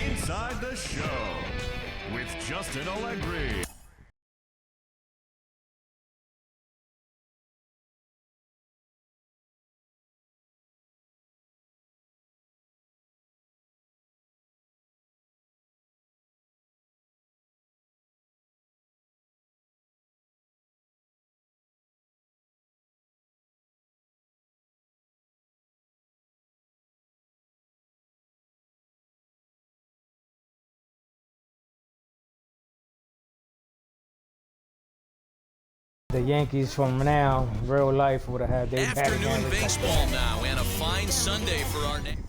Inside the Show with Justin Allegri. The Yankees from now, real life, would have had their afternoon baseball now, and a fine Sunday for our nation.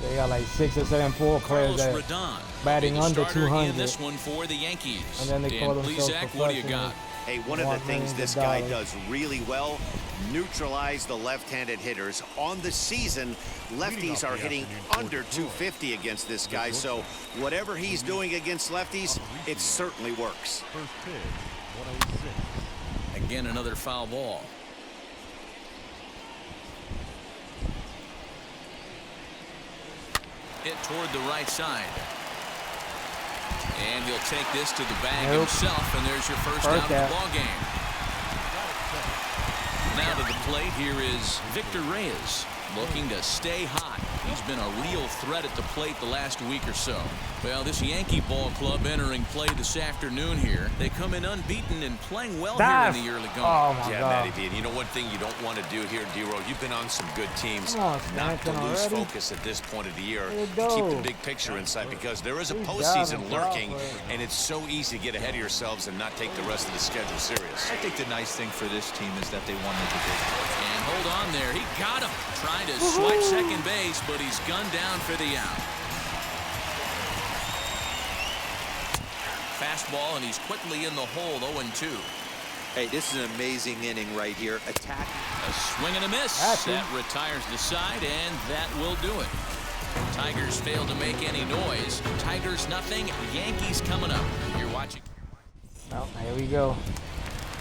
They got like 6 or 7 poor players that batting under 200. In this one for the Yankees. And then they call themselves Plesac, what do you got? Hey, one of the things this guy does really well, neutralize the left-handed hitters. On the season, lefties are hitting under 250 against this guy, so whatever he's doing against lefties, it certainly works. First pitch, 106. Again, another foul ball. Hit toward the right side. And he'll take this to the bag himself, and there's your first out of the ball game. Now to the plate, here is Victor Reyes, looking to stay hot. He's been a real threat at the plate the last week or so. Well, this Yankee ball club entering play this afternoon here. They come in unbeaten and playing well here in the early going. Oh my God. God. Matty V, and you know one thing you don't want to do here, D-Row, you've been on some good teams. Not to lose focus at this point of the year. To keep the big picture in sight, because there is a postseason lurking, and it's so easy to get ahead of yourselves and not take the rest of the schedule serious. I think the nice thing for this team is that they won the division. And hold on there. He got him. Trying to swipe second base, but he's gunned down for the out. Fastball, and he's quickly in the hole, 0-2. Hey, this is an amazing inning right here. Attack. A swing and a miss. That retires the side, and that will do it. Tigers fail to make any noise. Tigers nothing. Yankees coming up. You're watching. Well, here we go.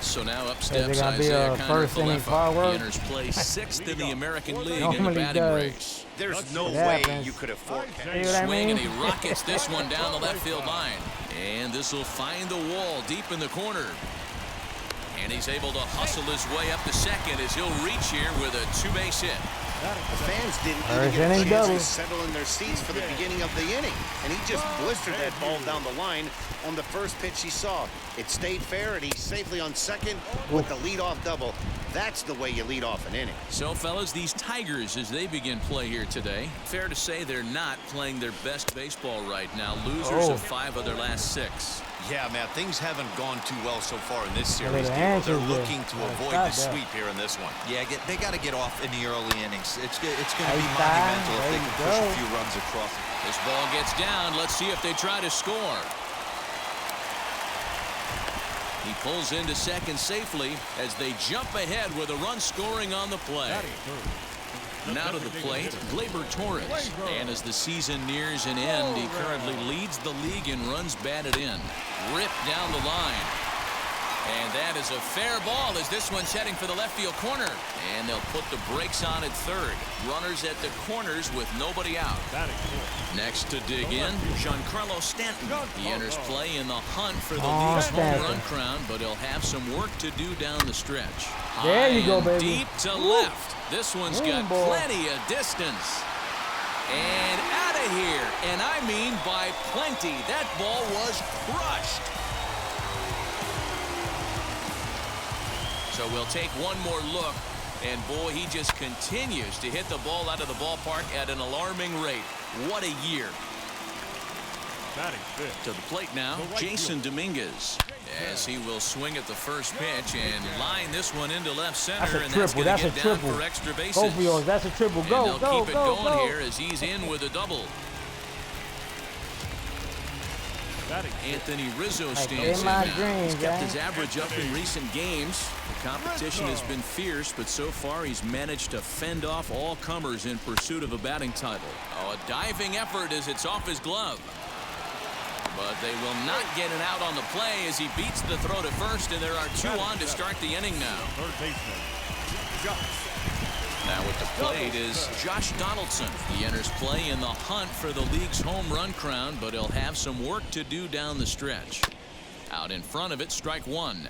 So now up steps Isaiah Kiner-Falefa. He enters play 6th in the American League in the batting race. There's no way you could have forecast. Swing, and he rockets this one down the left field line. And this will find the wall deep in the corner. And he's able to hustle his way up to second as he'll reach here with a 2-base hit. The fans didn't even get a chance to settle in their seats for the beginning of the inning, and he just blistered that ball down the line on the first pitch he saw. It stayed fair, and he's safely on second with the leadoff double. That's the way you lead off an inning. So, fellas, these Tigers, as they begin play here today, fair to say they're not playing their best baseball right now. Losers of 5 of their last 6. Yeah, man, things haven't gone too well so far in this series. They're looking to avoid the sweep here in this one. Yeah, they got to get off in the early innings. It's going to be monumental if they can push a few runs across. This ball gets down. Let's see if they try to score. He pulls into second safely as they jump ahead with a run scoring on the play. Now to the plate, Gleyber Torres. And as the season nears an end, he currently leads the league in runs batted in. Ripped down the line. And that is a fair ball as this one's heading for the left field corner. And they'll put the brakes on at third. Runners at the corners with nobody out. Next to dig in, Giancarlo Stanton. He enters play in the hunt for the league's home run crown, but he'll have some work to do down the stretch. There you go, baby. Deep to left. This one's got plenty of distance. And out of here. And I mean by plenty. That ball was crushed. So we'll take one more look. And boy, he just continues to hit the ball out of the ballpark at an alarming rate. What a year. To the plate now, Jason Dominguez, as he will swing at the first pitch and line this one into left center, and that's going to get down for extra bases. Go for yours. That's a triple. Go, and they'll keep it going here as he's in with a double. Anthony Rizzo stands in now. He's kept his average up in recent games. The competition has been fierce, but so far he's managed to fend off all comers in pursuit of a batting title. Oh, a diving effort as it's off his glove. But they will not get it out on the play as he beats the throw to first, and there are 2 on to start the inning now. Now at the plate is Josh Donaldson. He enters play in the hunt for the league's home run crown, but he'll have some work to do down the stretch. Out in front of it, strike one.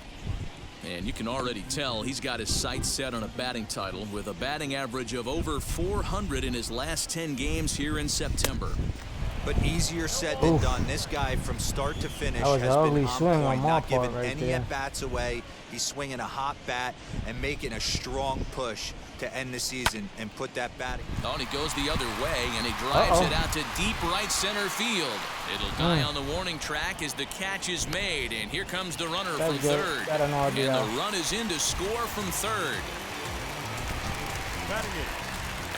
And you can already tell he's got his sights set on a batting title with a batting average of over 400 in his last 10 games here in September. But easier said than done. This guy from start to finish has been on point, not giving any at-bats away. He's swinging a hot bat and making a strong push to end the season and put that batting. Oh, and he goes the other way, and he drives it out to deep right center field. It'll die on the warning track as the catch is made, and here comes the runner from third. And the run is in to score from third.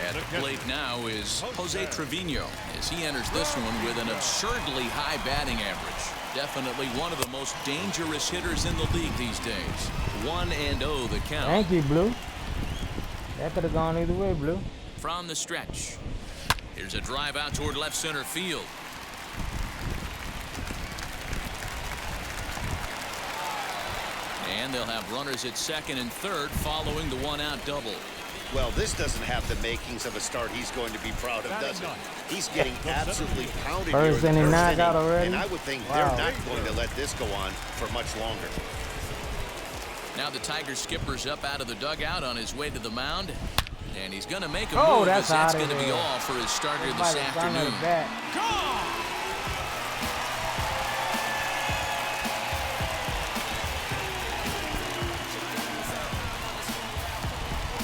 At the plate now is Jose Trevino as he enters this one with an absurdly high batting average. Definitely one of the most dangerous hitters in the league these days. 1-0 the count. Thank you, Blue. That could have gone either way, Blue. From the stretch. Here's a drive out toward left center field. And they'll have runners at second and third following the one-out double. Well, this doesn't have the makings of a start he's going to be proud of, does it? He's getting absolutely pounded here in the first inning, and I would think they're not going to let this go on for much longer. Now the Tigers skipper's up out of the dugout on his way to the mound, and he's going to make a move as that's going to be all for his starter this afternoon.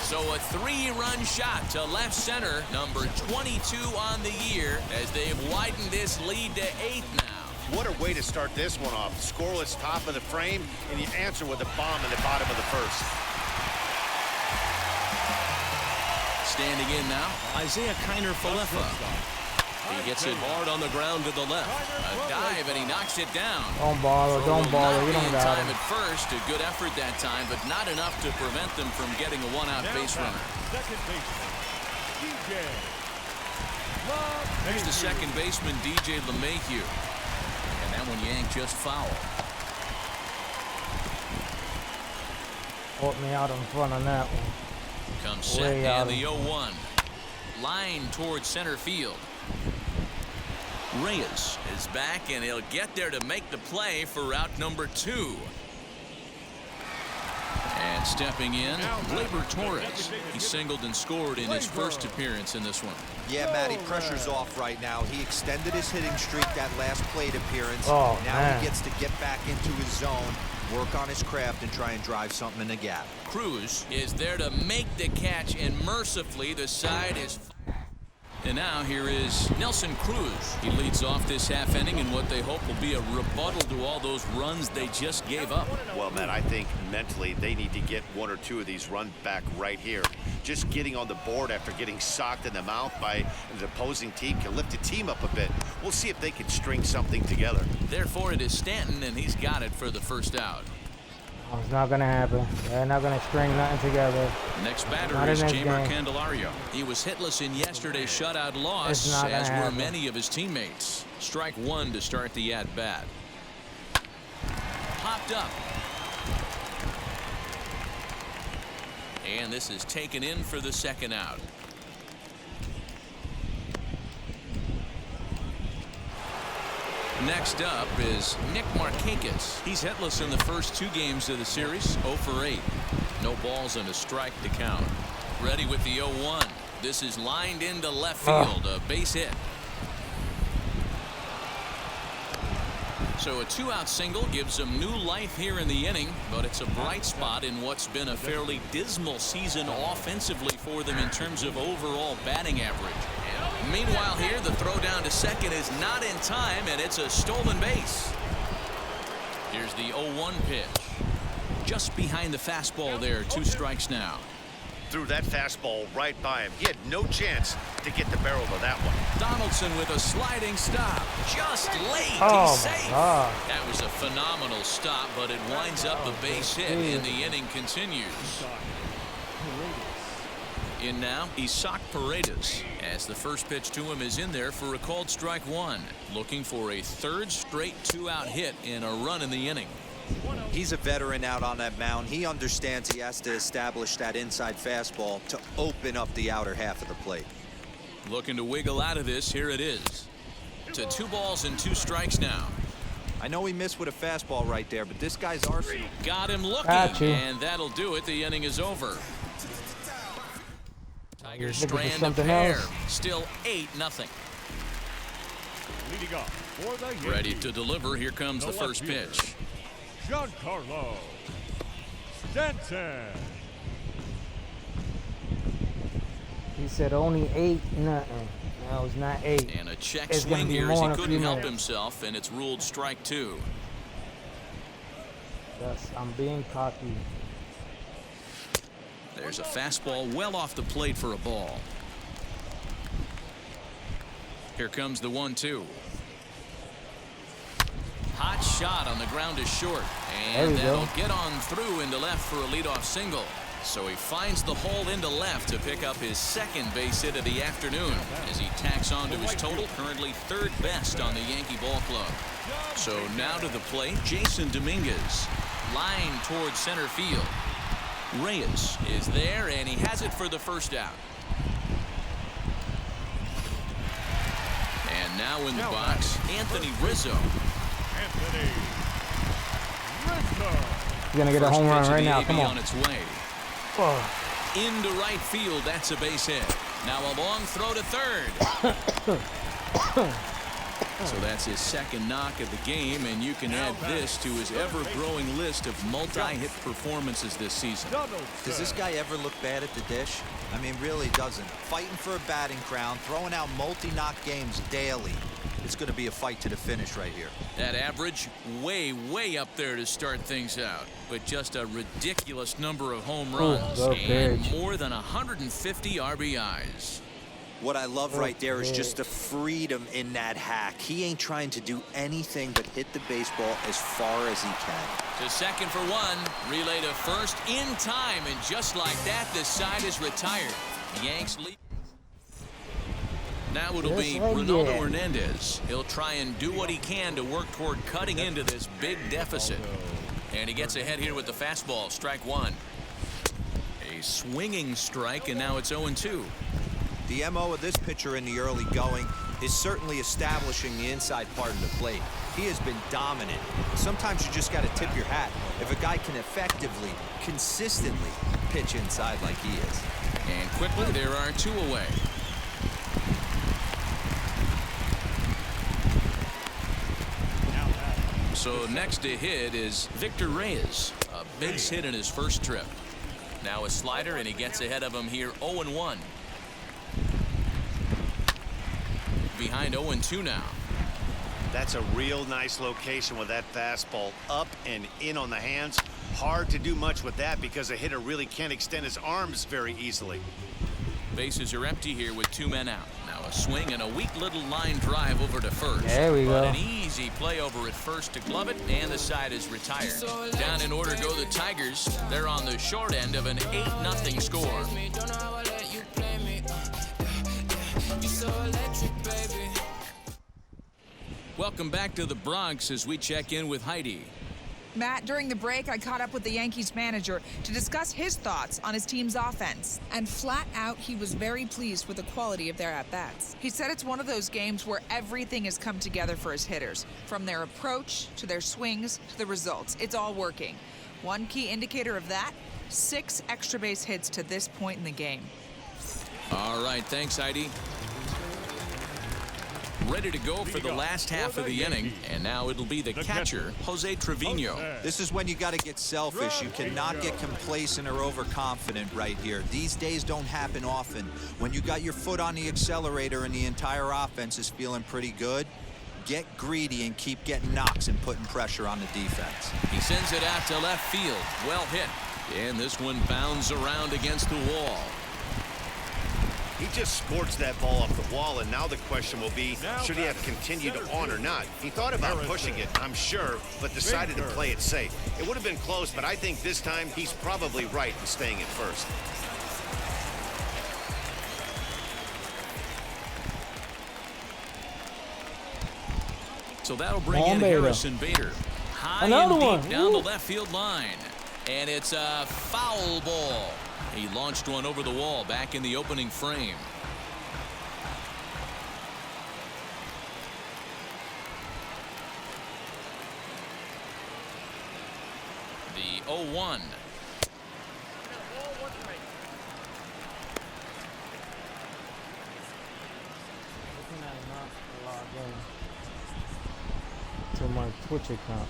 So a 3-run shot to left center, number 22 on the year, as they've widened this lead to 8 now. What a way to start this one off. Scoreless top of the frame, and you answer with a bomb in the bottom of the first. Standing in now, Isaiah Kiner-Falefa. He gets it hard on the ground to the left. A dive, and he knocks it down. Don't bother, don't bother. We don't got him. At first, a good effort that time, but not enough to prevent them from getting a one-out base runner. Here's the second baseman, DJ LeMahieu. And that one yanked just foul. Put me out in front of that one. Comes set and the 0-1. Line towards center field. Reyes is back, and he'll get there to make the play for route number 2. And stepping in, Gleyber Torres. He singled and scored in his first appearance in this one. Yeah, Matty, pressure's off right now. He extended his hitting streak that last plate appearance. Now he gets to get back into his zone, work on his craft, and try and drive something in the gap. Cruz is there to make the catch, and mercifully the side is... And now here is Nelson Cruz. He leads off this half inning in what they hope will be a rebuttal to all those runs they just gave up. Well, man, I think mentally they need to get 1 or 2 of these runs back right here. Just getting on the board after getting socked in the mouth by the opposing team can lift the team up a bit. We'll see if they can string something together. Therefore, it is Stanton, and he's got it for the first out. It's not going to happen. They're not going to string nothing together. Next batter is Jamer Candelario. He was hitless in yesterday's shutout loss, as were many of his teammates. Strike 1 to start the at-bat. Popped up. And this is taken in for the second out. Next up is Nick Markakis. He's hitless in the first 2 games of the series, 0 for 8. No balls and a strike to count. Ready with the 0-1. This is lined into left field, a base hit. So a 2-out single gives them new life here in the inning, but it's a bright spot in what's been a fairly dismal season offensively for them in terms of overall batting average. Meanwhile here, the throw down to second is not in time, and it's a stolen base. Here's the 0-1 pitch. Just behind the fastball there, 2 strikes now. Threw that fastball right by him. He had no chance to get the barrel of that one. Donaldson with a sliding stop. Just late. He's safe. That was a phenomenal stop, but it winds up a base hit, and the inning continues. In now, Isaac Paredes, as the first pitch to him is in there for a called strike 1. Looking for a 3rd straight 2-out hit and a run in the inning. He's a veteran out on that mound. He understands he has to establish that inside fastball to open up the outer half of the plate. Looking to wiggle out of this. Here it is. To 2 balls and 2 strikes now. I know he missed with a fastball right there, but this guy's arsenal. Got him looking, and that'll do it. The inning is over. Tigers strand a pair. Still 8-0. Leading off for the Yankees, ready to deliver. Here comes the first pitch. Giancarlo Stanton. He said only 8-0. No, it's not 8. And a check it's swing here as he couldn't help minutes. himself, and it's ruled strike 2. Yes, I'm being cocky. There's a fastball well off the plate for a ball. Here comes the 1-2. Hot shot on the ground is short, and that'll get on through into left for a leadoff single. So he finds the hole into left to pick up his second base hit of the afternoon as he tacks on to his total, currently 3rd best on the Yankee ball club. So now to the plate, Jason Dominguez. Line towards center field. Reyes is there, and he has it for the first out. And now in the box, Anthony Rizzo. He's gonna get a home run right now. Come on. Its way. Into right field. That's a base hit. Now a long throw to third. So that's his second knock of the game, and you can add this to his ever-growing list of multi-hit performances this season. Does this guy ever look bad at the dish? I mean, really doesn't. Fighting for a batting crown, throwing out multi-knock games daily. It's going to be a fight to the finish right here. That average way up there to start things out, but just a ridiculous number of home runs and more than 150 RBIs. What I love right there is just the freedom in that hack. He ain't trying to do anything but hit the baseball as far as he can. To second for 1, relay to first in time, and just like that, the side is retired. Yanks lead. Now it'll be Ronaldo Hernandez. He'll try and do what he can to work toward cutting into this big deficit. And he gets ahead here with the fastball, strike 1. A swinging strike, and now it's 0-2. The MO of this pitcher in the early going is certainly establishing the inside part of the plate. He has been dominant. Sometimes you just got to tip your hat if a guy can effectively, consistently pitch inside like he is. And quickly, there are 2 away. So next to hit is Victor Reyes. A base hit in his first trip. Now a slider, and he gets ahead of him here 0-1. Behind 0-2 now. That's a real nice location with that fastball up and in on the hands. Hard to do much with that because a hitter really can't extend his arms very easily. Bases are empty here with 2 men out. Now a swing and a weak little line drive over to first. There we go. An easy play over at first to glove it, and the side is retired. Down in order go the Tigers. They're on the short end of an 8-0 score. Welcome back to the Bronx as we check in with Heidi. Matt, during the break, I caught up with the Yankees manager to discuss his thoughts on his team's offense. And flat out, he was very pleased with the quality of their at-bats. He said it's one of those games where everything has come together for his hitters. From their approach, to their swings, to the results. It's all working. One key indicator of that, 6 extra base hits to this point in the game. All right, thanks, Heidi. Ready to go for the last half of the inning, and now it'll be the catcher, Jose Trevino. This is when you got to get selfish. You cannot get complacent or overconfident right here. These days don't happen often. When you got your foot on the accelerator and the entire offense is feeling pretty good, get greedy and keep getting knocks and putting pressure on the defense. He sends it out to left field. Well hit. And this one bounds around against the wall. He just scorched that ball off the wall, and now the question will be, should he have continued on or not? He thought about pushing it, I'm sure, but decided to play it safe. It would have been close, but I think this time he's probably right in staying at first. So that'll bring in Harrison Bader. High high Another and deep one. down Ooh. the left field line. And it's a foul ball. He launched one over the wall back in the opening frame. The 0-1. To my Twitch account,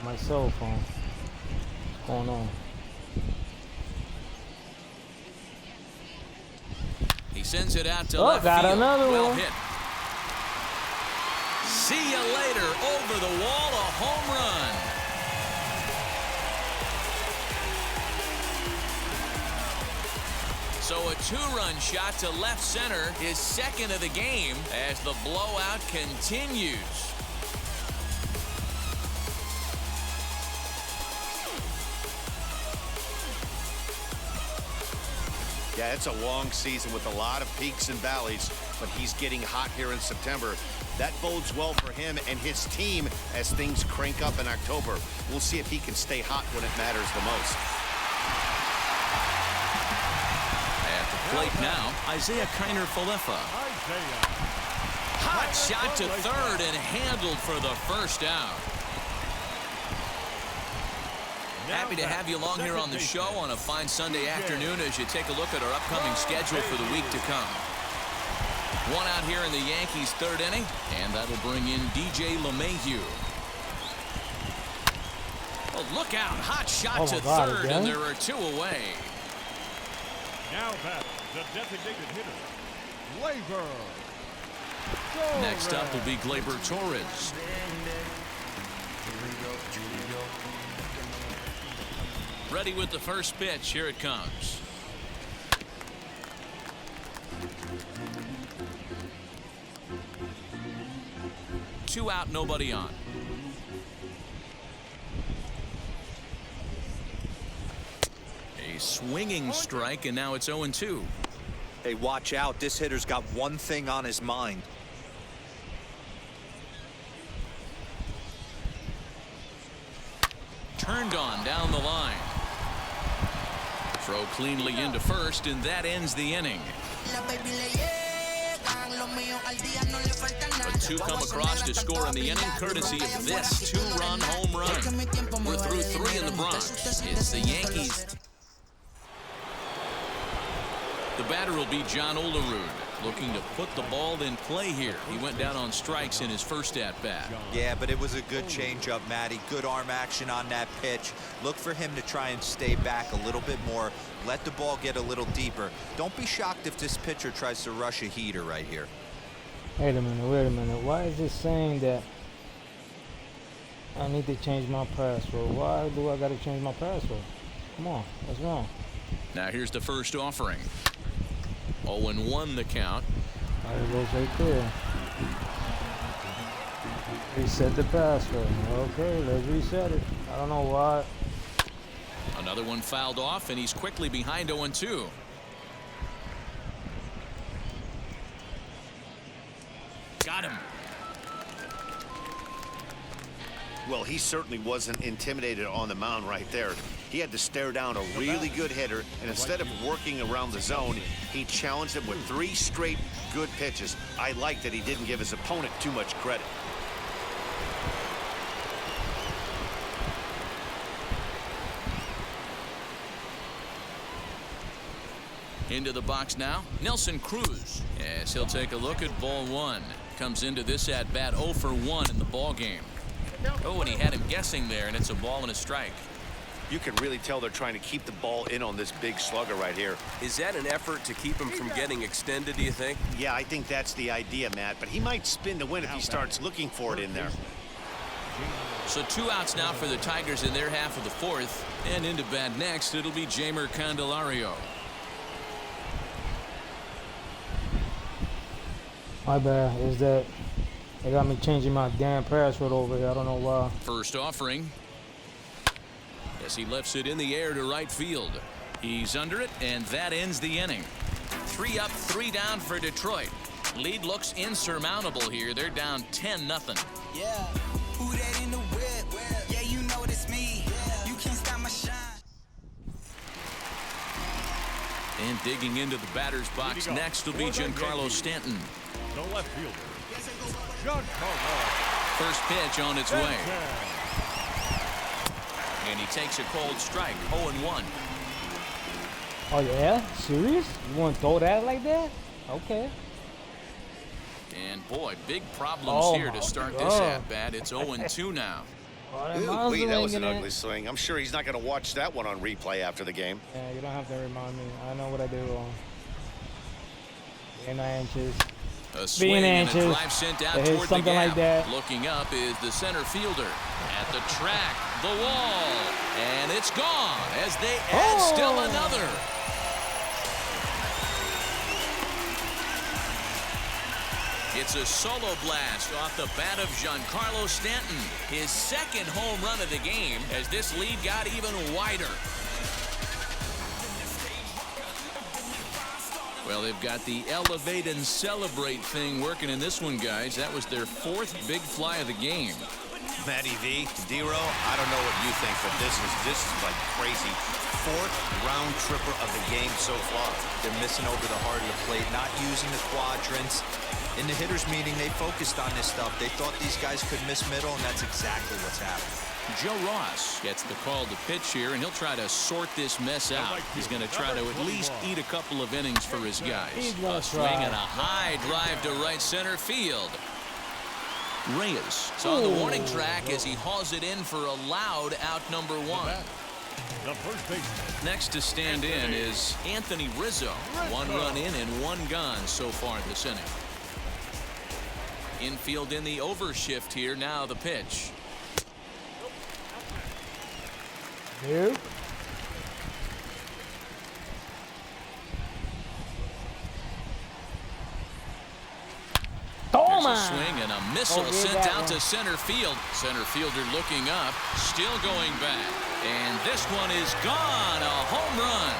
on my cell phone. What's going on? He sends it out to left got field. another Well one. hit. See you later. Over the wall, a home run. So a two-run shot to left center, his second of the game, as the blowout continues. Yeah, it's a long season with a lot of peaks and valleys, but he's getting hot here in September. That bodes well for him and his team as things crank up in October. We'll see if he can stay hot when it matters the most. At the plate now, Isaiah Kiner-Falefa. Hot shot to third and handled for the first out. Happy to have you along here on the show on a fine Sunday afternoon as you take a look at our upcoming schedule for the week to come. One out here in the Yankees' third inning, and that'll bring in DJ LeMahieu. Oh, look out. Hot shot to third, and there are two away. Now that the designated hitter, Gleyber. Next up will be Gleyber Torres. Ready with the first pitch. Here it comes. Two out, nobody on. A swinging strike, and now it's 0-2. Hey, watch out. This hitter's got one thing on his mind. Turned on down the line. Throw cleanly into first, and that ends the inning. The two come across to score in the inning, courtesy of this two-run home run. We're through three in the Bronx. It's the Yankees. The batter will be John Olerud, looking to put the ball in play here. He went down on strikes in his first at-bat. Yeah, but it was a good changeup, Matty. Good arm action on that pitch. Look for him to try and stay back a little bit more. Let the ball get a little deeper. Don't be shocked if this pitcher tries to rush a heater right here. Wait a minute. Why is it saying that I need to change my password? Why do I got to change my password? Come on, what's wrong? Now here's the first offering. 0-1 the count. It goes right there. Reset the password. Okay, let's reset it. I don't know why. Another one fouled off, and he's quickly behind 0-2. Got him. Well, he certainly wasn't intimidated on the mound right there. He had to stare down a really good hitter, and instead of working around the zone, he challenged him with 3 straight good pitches. I like that he didn't give his opponent too much credit. Into the box now, Nelson Cruz. As he'll take a look at ball one. Comes into this at bat 0 for 1 in the ball game. Oh, and he had him guessing there, and it's a ball and a strike. You can really tell they're trying to keep the ball in on this big slugger right here. Is that an effort to keep him from getting extended, do you think? Yeah, I think that's the idea, Matt, but he might spin to win if he starts looking for it in there. So 2 outs now for the Tigers in their half of the fourth, and into bat next it'll be Jeimer Candelario. My bad. Is that they got me changing my damn password over here? I don't know why. First offering. As he lifts it in the air to right field. He's under it, and that ends the inning. 3 up, 3 down for Detroit. Lead looks insurmountable here. They're down 10-0. Yeah. Who that in the whip? And digging into the batter's box next will be Giancarlo Stanton. The left fielder, Giancarlo. First pitch on its way. And he takes a cold strike, 0-1. Oh, yeah? Serious? You want to throw that like that? Okay. And, boy, big problems here to start this at-bat. It's 0-2 now. Oh, Ooh, that was an ugly swing. I'm sure he's not going to watch that one on replay after the game. Yeah, you don't have to remind me. I know what I did wrong. Being anxious. A swing and a drive sent out toward the gap. Like that. Looking up is the center fielder. At the track, the wall. And it's gone as they add still another. It's a solo blast off the bat of Giancarlo Stanton. His second home run of the game as this lead got even wider. Well, they've got the elevate and celebrate thing working in this one, guys. That was their fourth big fly of the game. Matty V, D-Row, I don't know what you think, but this is like crazy. Fourth round tripper of the game so far. They're missing over the heart of the plate, not using the quadrants. In the hitters meeting, they focused on this stuff. They thought these guys could miss middle, and that's exactly what's happened. Joe Ross gets the call to pitch here, and he'll try to sort this mess out. He's going to try to at least eat a couple of innings for his guys. A swing and a high drive to right center field. Reyes is on the warning track as he hauls it in for a loud out number one. Next to stand in is Anthony Rizzo. 1 run in and 1 gone so far this inning. Infield in the overshift here. Now the pitch. Nope. There's a swing and a missile sent out to center field. Center fielder looking up, still going back. And this one is gone. A home run.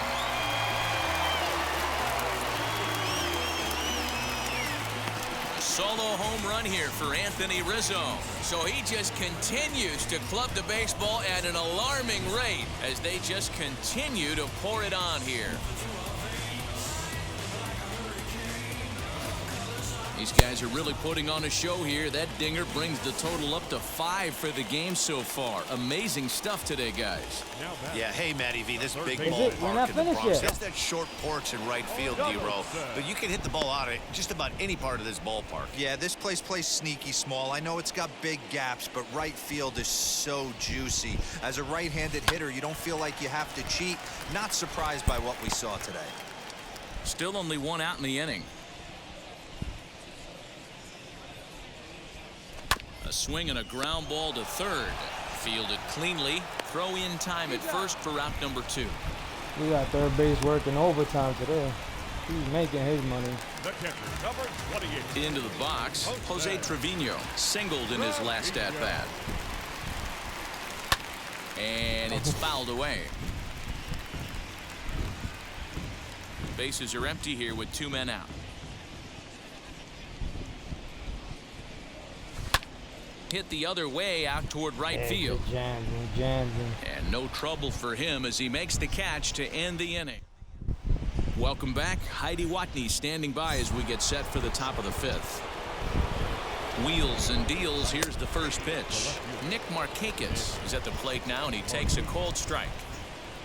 A solo home run here for Anthony Rizzo. So he just continues to club the baseball at an alarming rate as they just continue to pour it on here. These guys are really putting on a show here. That dinger brings the total up to 5 for the game so far. Amazing stuff today, guys. Yeah, hey, Matty V, this big ballpark in the Bronx. That's that short porch in right field, D-Row. But you can hit the ball out of just about any part of this ballpark. Yeah, this place plays sneaky small. I know it's got big gaps, but right field is so juicy. As a right-handed hitter, you don't feel like you have to cheat. Not surprised by what we saw today. Still only 1 out in the inning. A swing and a ground ball to third. Fielded cleanly. Throw in time at first for out number 2. We got third base working overtime today. He's making his money. The catcher, number 28. Into the box, Jose Trevino singled in his last at-bat. And it's fouled away. Bases are empty here with 2 men out. Hit the other way out toward right field. And no trouble for him as he makes the catch to end the inning. Welcome back. Heidi Watney standing by as we get set for the top of the 5th. Wheels and deals. Here's the first pitch. Nick Markakis is at the plate now, and he takes a cold strike.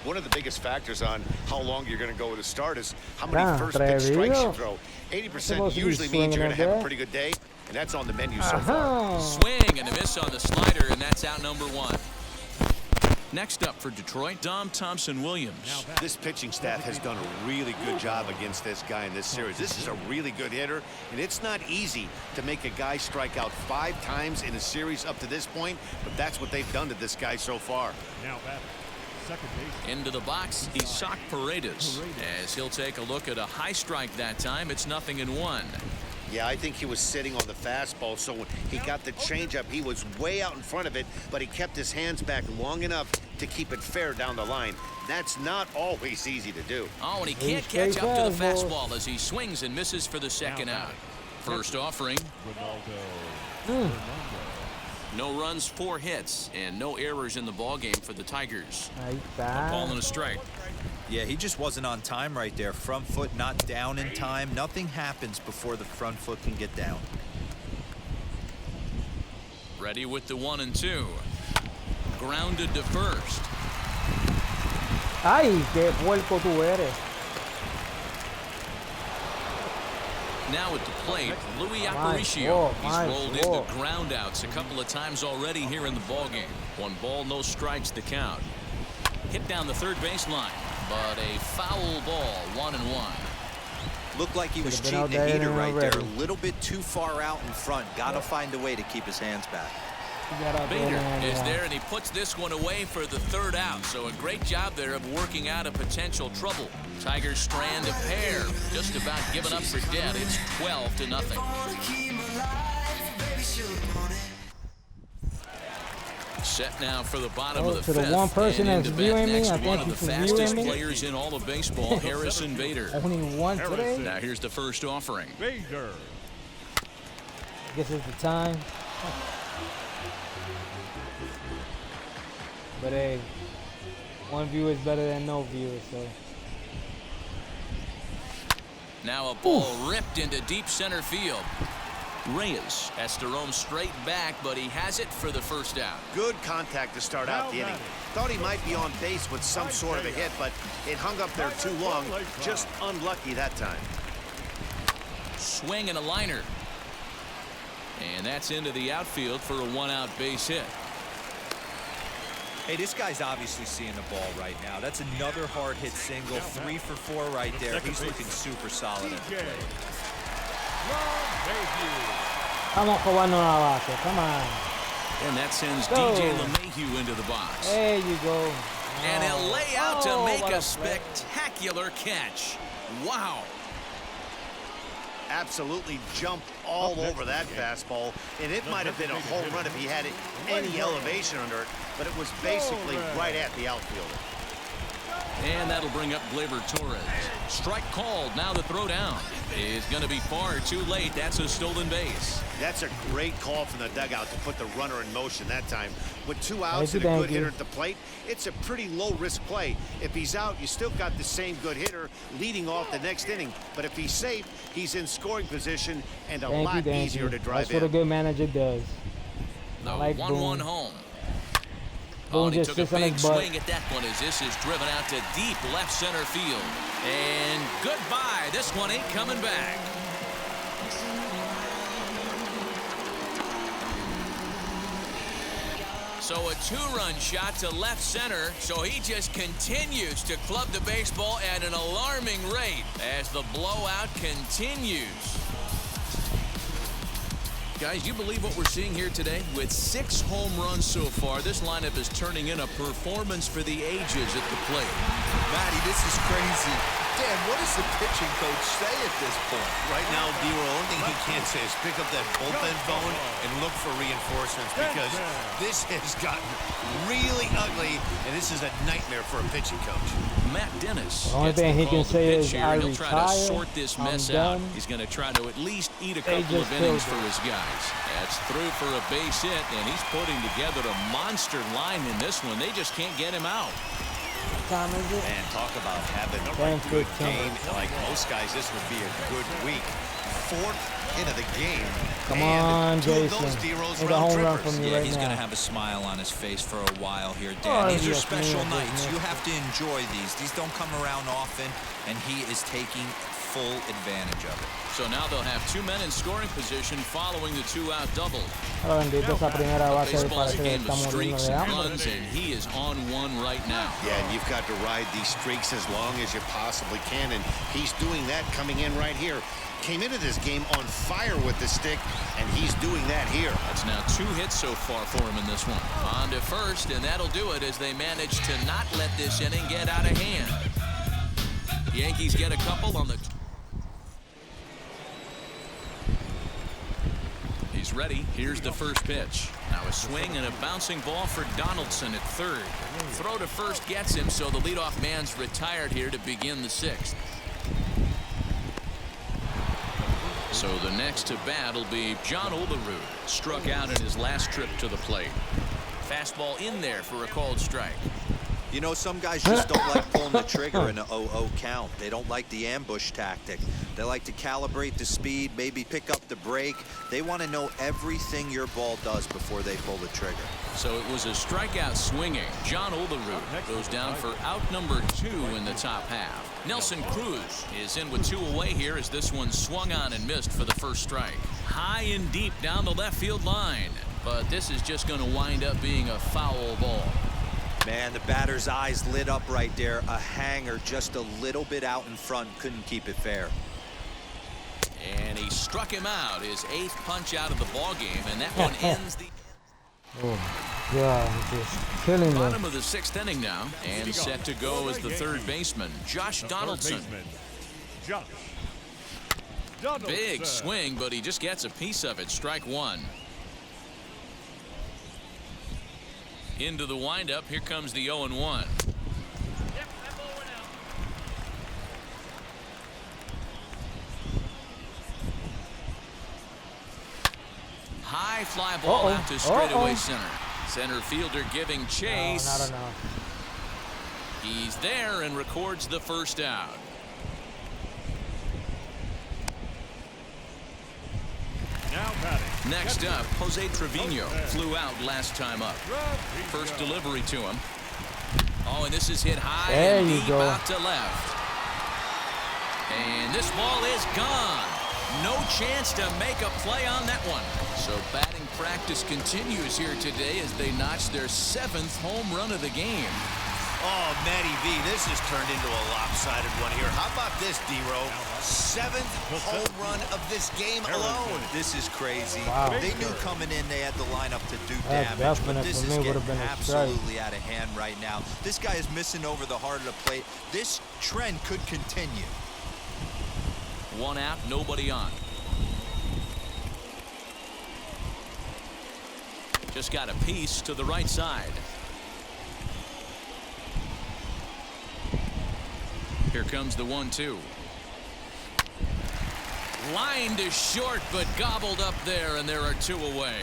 One of the biggest factors on how long you're going to go with a start is how many first pitch strikes you throw. 80% usually means you're going to have a pretty good day, and that's on the menu so far. Swing and a miss on the slider, and that's out number 1. Next up for Detroit, Dom Thompson-Williams. This pitching staff has done a really good job against this guy in this series. This is a really good hitter, and it's not easy to make a guy strike out 5 times in a series up to this point, but that's what they've done to this guy so far. Now batting. Into the box, Isaac Paredes, as he'll take a look at a high strike that time. It's 0-1. Yeah, I think he was sitting on the fastball, so when he got the changeup, he was way out in front of it, but he kept his hands back long enough to keep it fair down the line. That's not always easy to do. Oh, and he can't catch up to the fastball as he swings and misses for the second out. First offering. No runs, 4 hits, and no errors in the ballgame for the Tigers. A ball and a strike. Yeah, he just wasn't on time right there. Front foot not down in time. Nothing happens before the front foot can get down. Ready with the 1-2. Grounded to first. Ay, qué puerco tú eres. Now at the plate, Louis Aparicio. He's rolled into groundouts a couple of times already here in the ballgame. 1 ball, no strikes the count. Hit down the third baseline, but a foul ball, 1-1. Looked like he was cheating the heater right there. A little bit too far out in front. Got to find a way to keep his hands back. Bader is there, and he puts this one away for the 3rd out. So a great job there of working out a potential trouble. Tigers strand a pair, just about given up for dead. It's 12-0. Set now for the bottom of the 5th. To the one person that's viewing me, I one think of the he's fastest viewing me. players in all of baseball, Harrison Bader. Only one today. Now here's the first offering. Bader. I guess it's the time. But hey, 1 viewer is better than no viewer, so. Now a ball ripped into deep center field. Reyes has to roam straight back, but he has it for the 1st out. Good contact to start out the inning. Thought he might be on base with some sort of a hit, but it hung up there too long. Just unlucky that time. Swing and a liner. And that's into the outfield for a 1-out base hit. Hey, this guy's obviously seeing the ball right now. That's another hard hit single. 3 for 4 right there. He's looking super solid at the plate. Vamos jugando una base. Come on. And that sends DJ LeMahieu into the box. There you go. And he'll lay out to make a spectacular catch. Wow. Absolutely jumped all over that fastball, and it might have been a home run if he had any elevation under it, but it was basically right at the outfielder. And that'll bring up Gleyber Torres. Strike called. Now the throw down is going to be far too late. That's a stolen base. That's a great call from the dugout to put the runner in motion that time. With 2 outs and a good hitter at the plate, it's a pretty low-risk play. If he's out, you still got the same good hitter leading off the next inning. But if he's safe, he's in scoring position and a lot easier to drive in. That's what a good manager does. The 1-1 home. Oh, and he took a big swing at that one as this is driven out to deep left center field. And goodbye. This one ain't coming back. So a 2-run shot to left center. So he just continues to club the baseball at an alarming rate as the blowout continues. Guys, you believe what we're seeing here today? With 6 home runs so far, this lineup is turning in a performance for the ages at the plate. Matty, this is crazy. Dan, what does the pitching coach say at this point? Right now, the only thing he can say is pick up that bullpen phone and look for reinforcements, because this has gotten really ugly, and this is a nightmare for a pitching coach. Matt Dennis. The only thing he can say is, I he'll try to retire, sort this mess I'm out. done. He's going to try to at least eat a couple of innings for his guys. That's through for a base hit, and he's putting together a monster line in this one. They just can't get him out. Time is it? And talk about having a good game. Like most guys, this would be a good week. 4th hit of the game. Come on, Jason. Make a home run from you right he's now. going to have a smile on his face for a while here, Dan. These are special nights. You have to enjoy these. These don't come around often, and he is taking full advantage of it. So now they'll have 2 men in scoring position following the 2-out double. Baseball's a game of streaks and runs, and he is on one right now. Yeah, and you've got to ride these streaks as long as you possibly can, and he's doing that coming in right here. Came into this game on fire with the stick, and he's doing that here. That's now 2 hits so far for him in this one. On to first, and that'll do it as they manage to not let this inning get out of hand. Yankees get a couple on the... He's ready. Here's the first pitch. Now a swing and a bouncing ball for Donaldson at third. Throw to first gets him, so the leadoff man's retired here to begin the 6th. So the next to bat will be John Olerud, struck out in his last trip to the plate. Fastball in there for a called strike. You know, some guys just don't like pulling the trigger in an 0-0 count. They don't like the ambush tactic. They like to calibrate the speed, maybe pick up the break. They want to know everything your ball does before they pull the trigger. So it was a strikeout swinging. John Olerud goes down for out number 2 in the top half. Nelson Cruz is in with 2 away here as this one swung on and missed for the first strike. High and deep down the left field line. But this is just going to wind up being a foul ball. Man, the batter's eyes lit up right there. A hanger just a little bit out in front. Couldn't keep it fair. And he struck him out. His 8th punch out of the ball game, and that one ends the... Oh, God, just killing them. Bottom of the 6th inning now, and set to go as the third baseman, Josh Donaldson. Big swing, but he just gets a piece of it. Strike 1. Into the windup. Here comes the 0-1. High fly ball out to straightaway center. Center fielder giving chase. Not enough. He's there and records the first out. Next up, Jose Trevino flew out last time up. First delivery to him. Oh, and this is hit high and deep out to left. And this ball is gone. No chance to make a play on that one. So batting practice continues here today as they notch their 7th home run of the game. Oh, Matty V, this has turned into a lopsided one here. How about this, D-Row? 7th home run of this game alone. This is crazy. Wow. They knew coming in they had the lineup to do damage, but this is getting absolutely out of hand right now. This guy is missing over the heart of the plate. This trend could continue. 1 out, nobody on. Just got a piece to the right side. Here comes the 1-2. Line to short, but gobbled up there, and there are 2 away.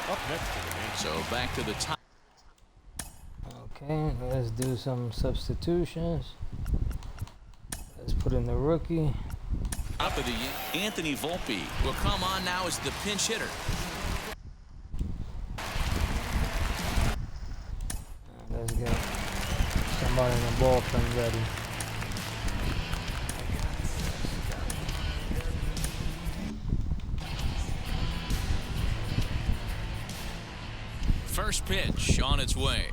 Up next to the game. So back to the top. Okay, let's do some substitutions. Let's put in the rookie. Top of the Anthony Volpe will come on now as the pinch hitter. Let's get somebody in the bullpen ready. First pitch on its way.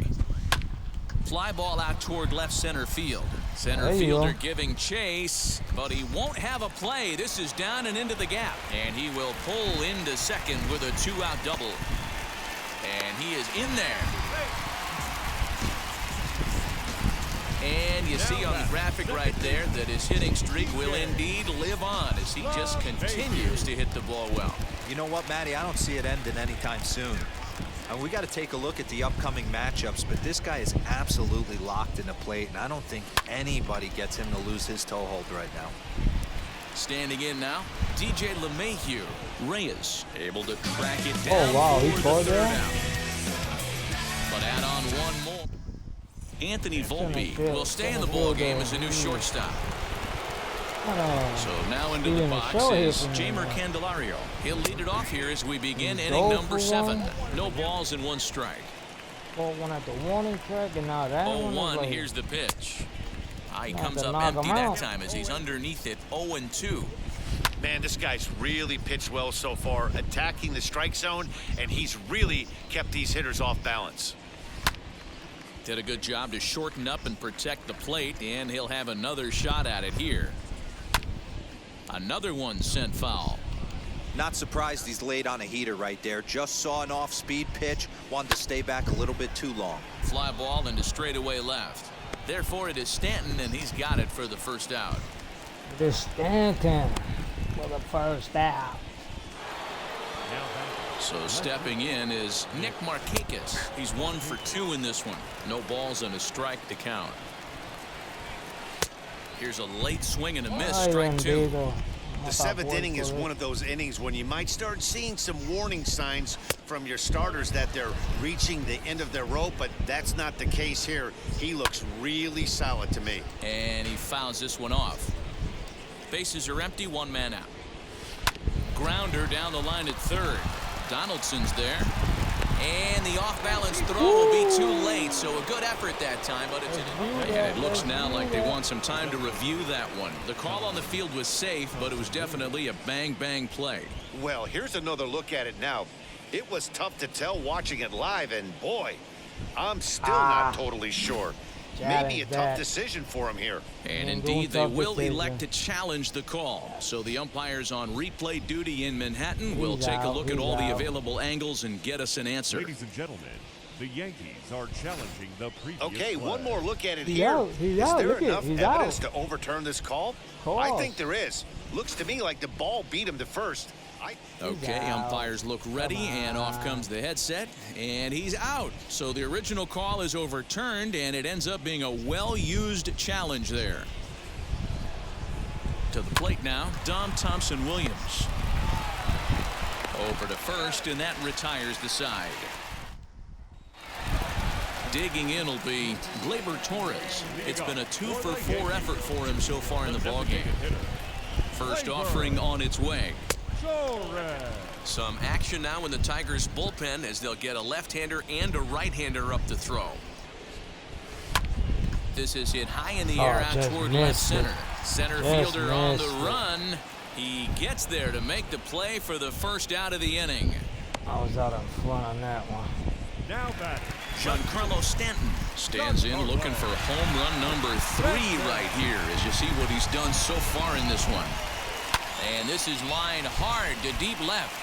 Fly ball out toward left center field. Center fielder giving chase, but he won't have a play. This is down and into the gap, and he will pull into second with a 2-out double. And he is in there. And you see on the graphic right there that his hitting streak will indeed live on as he just continues to hit the ball well. You know what, Matty? I don't see it ending anytime soon. And we got to take a look at the upcoming matchups, but this guy is absolutely locked in the plate, and I don't think anybody gets him to lose his toehold right now. Standing in now, DJ LeMahieu. Reyes able to track it down. Oh, wow, he caught that? But add on one more. Anthony Volpe will stay in the ball game as a new shortstop. So now into the box is Jamer Candelario. He'll lead it off here as we begin inning number 7. No balls and 1 strike. Ball one at the warning track, and now that 0-1. Here's the pitch. He comes up empty that time as he's underneath it. 0-2. Man, this guy's really pitched well so far, attacking the strike zone, and he's really kept these hitters off balance. Did a good job to shorten up and protect the plate, and he'll have another shot at it here. Another one sent foul. Not surprised he's laid on a heater right there. Just saw an off-speed pitch. Wanted to stay back a little bit too long. Fly ball into straightaway left. Therefore, it is Stanton, and he's got it for the first out. It is Stanton for the first out. So stepping in is Nick Markakis. He's 1 for 2 in this one. No balls and a strike to count. Here's a late swing and a miss. Strike 2. The seventh inning is one of those innings when you might start seeing some warning signs from your starters that they're reaching the end of their rope, but that's not the case here. He looks really solid to me. And he fouls this one off. Bases are empty, one man out. Grounder down the line at third. Donaldson's there. And the off-balance throw will be too late, so a good effort that time, but it's and it looks now like they want some time to review that one. The call on the field was safe, but it was definitely a bang-bang play. Well, here's another look at it now. It was tough to tell watching it live, and boy, I'm still not totally sure. Maybe a tough decision for him here. And indeed, they will elect to challenge the call. So the umpires on replay duty in Manhattan will take a look at all the available angles and get us an answer. Ladies and gentlemen, the Yankees are challenging the previous Okay, play. one more look at it He's here. out. He's Is out. there Look at enough he's evidence out. to overturn this call? I think there is. Looks to me like the ball beat him to first. Okay, umpires look ready, and off comes the headset, and he's out. So the original call is overturned, and it ends up being a well-used challenge there. To the plate now, Dom Thompson-Williams. Over to first, and that retires the side. Digging in will be Gleyber Torres. It's been a 2-for-4 effort for him so far in the ballgame. First offering on its way. Some action now in the Tigers bullpen as they'll get a left-hander and a right-hander up to throw. This is hit high in the air out toward left center. Center fielder on the run. He gets there to make the play for the first out of the inning. I was out in front on that one. Now back. Giancarlo Stanton stands in looking for home run number 3 right here as you see what he's done so far in this one. And this is lined hard to deep left.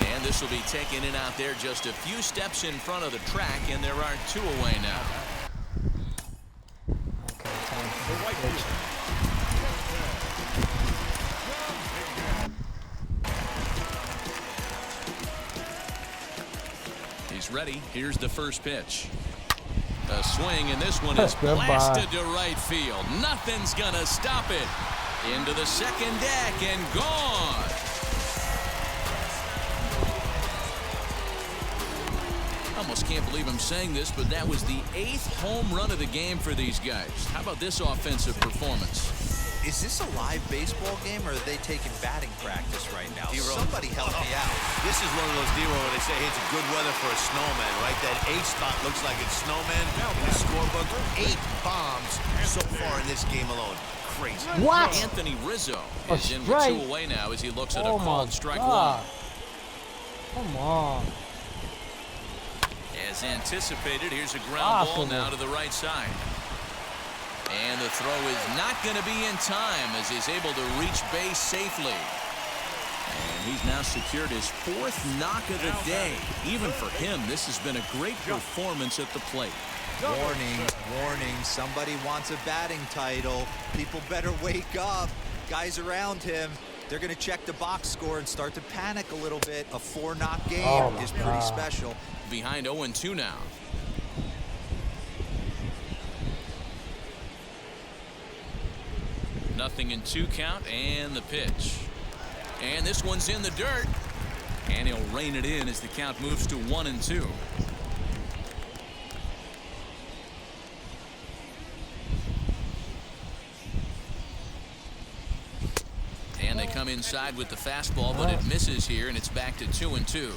And this will be taken in out there just a few steps in front of the track, and there are 2 away now. He's ready. Here's the first pitch. A swing, and this one is blasted to right field. Nothing's gonna stop it. Into the second deck and gone. Almost can't believe I'm saying this, but that was the 8th home run of the game for these guys. How about this offensive performance? Is this a live baseball game, or are they taking batting practice right now? Somebody help me out. This is one of those D-roll where they say, hey, it's good weather for a snowman, right? That 8 spot looks like it's snowman. In the scorebook, 8 bombs so far in this game alone. Crazy. What? Anthony Rizzo is in with 2 away now as he looks at a called strike 1. Come on. As anticipated, here's a ground ball now to the right side. And the throw is not going to be in time as he's able to reach base safely. And he's now secured his 4th knock of the day. Even for him, this has been a great performance at the plate. Warning, warning, somebody wants a batting title. People better wake up. Guys around him, they're going to check the box score and start to panic a little bit. A 4-knock game is pretty special. Behind 0-2 now. Nothing in 2 count, and the pitch. And this one's in the dirt. And he'll rein it in as the count moves to 1-2. And they come inside with the fastball, but it misses here, and it's back to 2-2.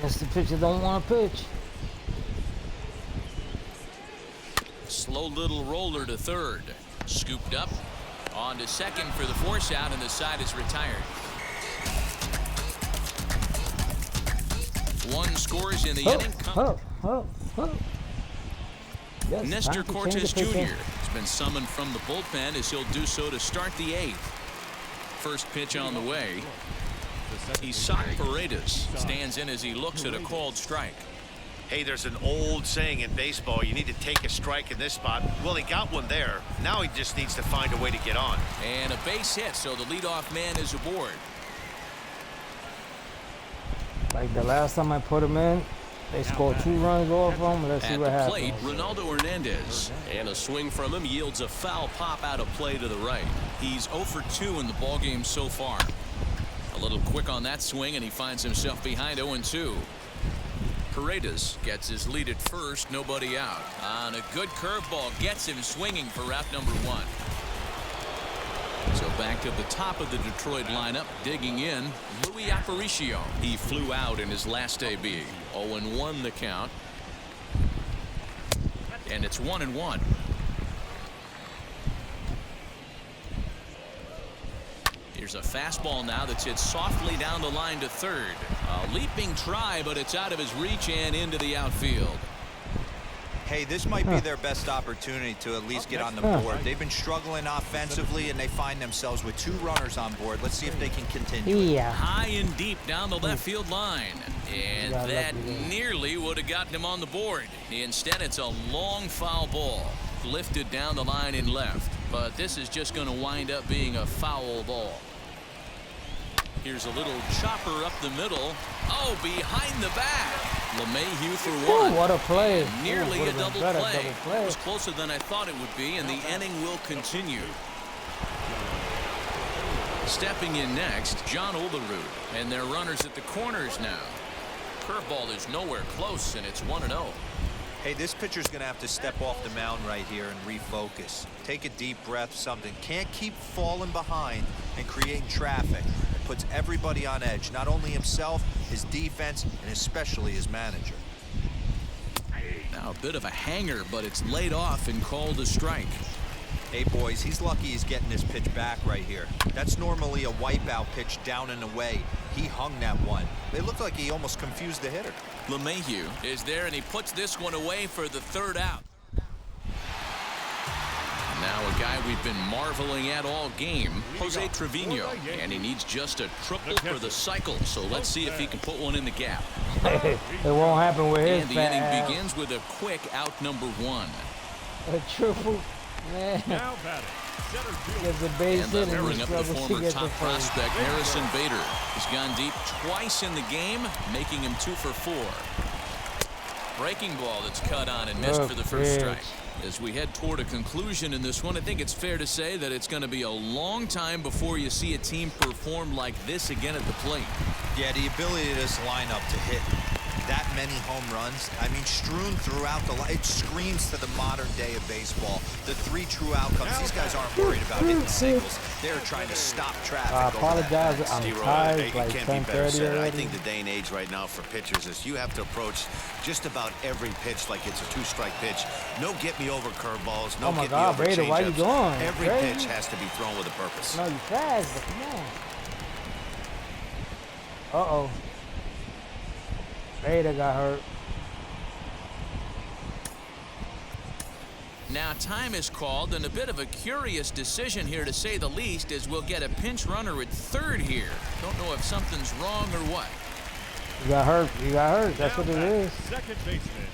Guess the pitcher don't want to pitch. Slow little roller to third. Scooped up. On to second for the force out, and the side is retired. 1 scores in the inning. Yes, Nestor Cortes Jr. has been summoned from the bullpen as he'll do so to start the 8th. First pitch on the way. Isaac Paredes stands in as he looks at a called strike. Hey, there's an old saying in baseball, you need to take a strike in this spot. Well, he got one there. Now he just needs to find a way to get on. And a base hit, so the leadoff man is aboard. Like the last time I put him in, They scored 2 runs off him. Let's see what At the happens. plate, Ronaldo Hernandez. And a swing from him yields a foul pop out of play to the right. He's 0 for 2 in the ballgame so far. A little quick on that swing, and he finds himself behind 0-2. Paredes gets his lead at first, nobody out. On a good curveball, gets him swinging for out number 1. So back to the top of the Detroit lineup, digging in, Luis Aparicio. He flew out in his last AB. 0-1 the count. And it's 1-1. Here's a fastball now that's hit softly down the line to third. A leaping try, but it's out of his reach and into the outfield. Hey, this might be their best opportunity to at least get on the board. They've been struggling offensively, and they find themselves with 2 runners on board. Let's see if they can continue. Yeah. High and deep down the left field line. And that nearly would have gotten him on the board. Instead, it's a long foul ball. Lifted down the line in left. But this is just going to wind up being a foul ball. Here's a little chopper up the middle. Oh, behind the back. LeMahieu for 1. Ooh, what a play. Nearly a double play. It was closer than I thought it would be, and the inning will continue. Stepping in next, John Olerud. And their runners at the corners now. Curveball is nowhere close, and it's 1-0. Hey, this pitcher's going to have to step off the mound right here and refocus. Take a deep breath, something. Can't keep falling behind and creating traffic. It puts everybody on edge, not only himself, his defense, and especially his manager. Now a bit of a hanger, but it's laid off and called a strike. Hey, boys, he's lucky he's getting this pitch back right here. That's normally a wipeout pitch down and away. He hung that one. It looked like he almost confused the hitter. LeMahieu is there, and he puts this one away for the 3rd out. Now a guy we've been marveling at all game, Jose Trevino, and he needs just a triple for the cycle. So let's see if he can put one in the gap. It won't happen with his And the inning begins with a quick out number 1. A triple, man. Now batting, center field. Gets a base hit and Pairing he up the struggles to former get top the first. prospect Harrison Bader. He's gone deep twice in the game, making him 2 for 4. Breaking ball that's cut on and missed for the first strike. As we head toward a conclusion in this one, I think it's fair to say that it's going to be a long time before you see a team perform like this again at the plate. Yeah, the ability of this lineup to hit that many home runs, I mean, strewn throughout the line. It screams to the modern day of baseball. The 3 true outcomes. These guys aren't worried about hitting singles. They're trying to stop traffic. I apologize. I'm tired. Like 10:30 I think the day and age right now for pitchers is you have to approach just about every pitch like it's a 2-strike pitch. No get-me-over curveballs. No get-me-over Bader, why you changeups. going? Every Crazy. pitch has to be thrown with a purpose. No, you fast, but come on. Uh-oh. Bader got hurt. Now time is called, and a bit of a curious decision here to say the least, as we'll get a pinch runner at 3rd here. Don't know if something's wrong or what. You got hurt. You got hurt. That's what it is. Second baseman,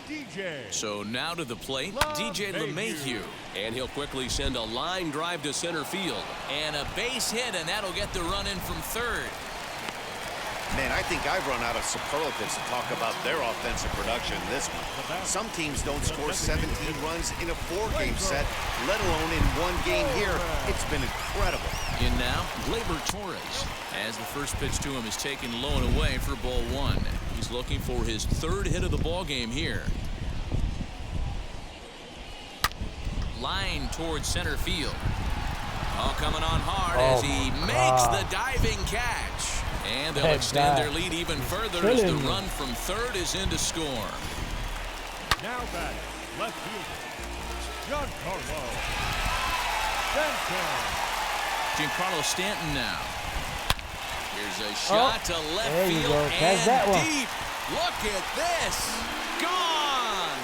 DJ. So now to the plate, DJ LeMahieu. And he'll quickly send a line drive to center field. And a base hit, and that'll get the run in from 3rd. Man, I think I've run out of superlatives to talk about their offensive production this one. Some teams don't score 17 runs in a 4-game set, let alone in 1 game here. It's been incredible. In now, Gleyber Torres, as the first pitch to him is taken low and away for ball 1. He's looking for his 3rd hit of the ball game here. Line towards center field. Oh, coming on hard as he makes the diving catch. And they'll extend their lead even further as the run from 3rd is in to score. Now batting, left fielder, Giancarlo Stanton. Giancarlo Stanton now. Here's a shot to left field and that one. Deep. Look at this. Gone.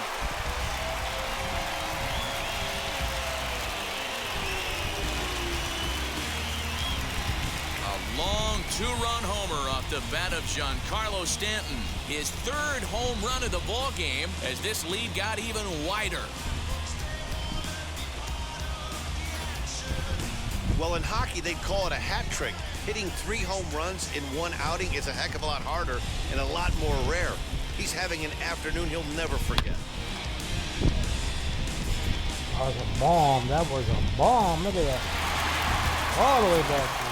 A long 2-run homer off the bat of Giancarlo Stanton. His 3rd home run of the ball game as this lead got even wider. Well, in hockey, they'd call it a hat trick. Hitting 3 home runs in 1 outing is a heck of a lot harder and a lot more rare. He's having an afternoon he'll never forget. That was a bomb. That was a bomb. Look at that. All the way back there.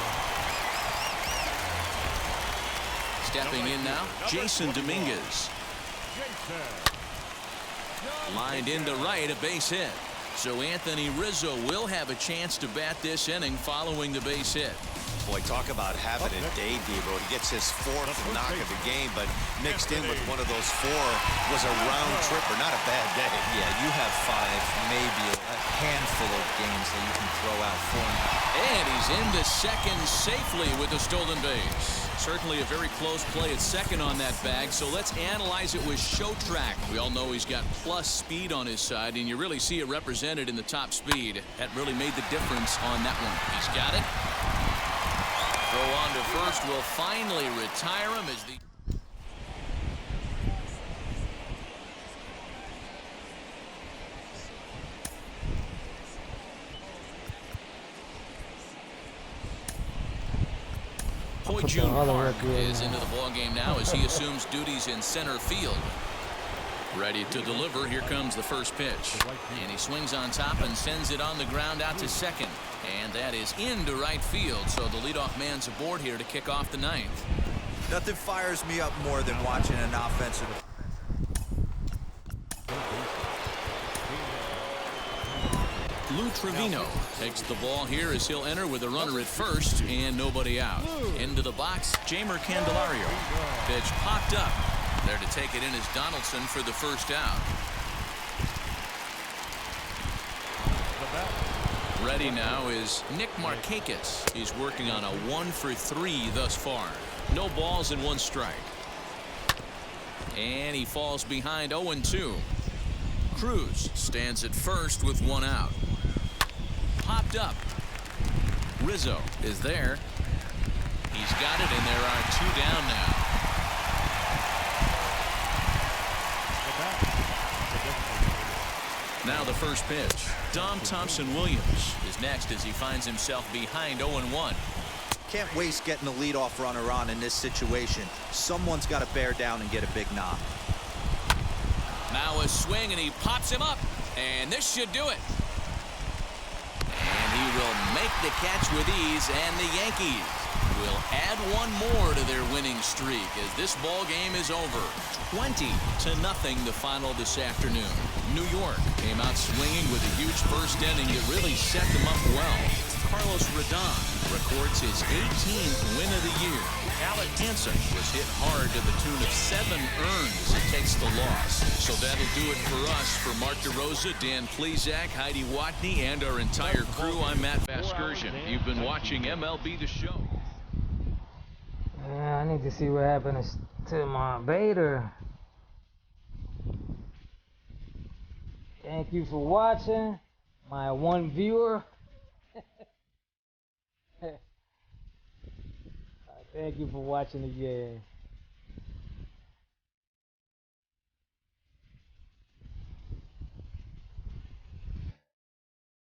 Stepping in now, Jason Dominguez. Lined into right, a base hit. So Anthony Rizzo will have a chance to bat this inning following the base hit. Boy, talk about having a day, Debo. He gets his fourth knock of the game, but mixed in with one of those four was a round tripper. Not a bad day. Yeah, you have 5, maybe a handful of games that you can throw out 4. And he's into second safely with the stolen base. Certainly a very close play at second on that bag, so let's analyze it with Show Track. We all know he's got plus speed on his side, and you really see it represented in the top speed. That really made the difference on that one. He's got it. Throw on to first will finally retire him as the... Hoy Jun Park is into the ballgame now as he assumes duties in center field. Ready to deliver. Here comes the first pitch. And he swings on top and sends it on the ground out to second. And that is into right field. So the leadoff man's aboard here to kick off the ninth. Nothing fires me up more than watching an offensive. Lou Trevino takes the ball here as he'll enter with a runner at first and nobody out. Into the box, Jamer Candelario. Pitch popped up. There to take it in is Donaldson for the first out. Ready now is Nick Markakis. He's working on a 1-for-3 thus far. No balls and 1 strike. And he falls behind 0-2. Cruz stands at first with 1 out. Popped up. Rizzo is there. He's got it, and there are 2 down now. Now the first pitch. Dom Thompson-Williams is next as he finds himself behind 0-1. Can't waste getting the leadoff runner on in this situation. Someone's got to bear down and get a big knock. Now a swing, and he pops him up, and this should do it. And he will make the catch with ease, and the Yankees will add 1 more to their winning streak as this ball game is over. 20-0 the final this afternoon. New York came out swinging with a huge first inning that really set them up well. Carlos Rodon records his 18th win of the year. Alec Hansen was hit hard to the tune of 7 earned as he takes the loss. So that'll do it for us. For Mark DeRosa, Dan Plezak, Heidi Watney, and our entire crew, I'm Matt Vasgersian. You've been watching MLB The Show. Yeah, I need to see what happens to my beta. Thank you for watching, my 1 viewer. Thank you for watching again.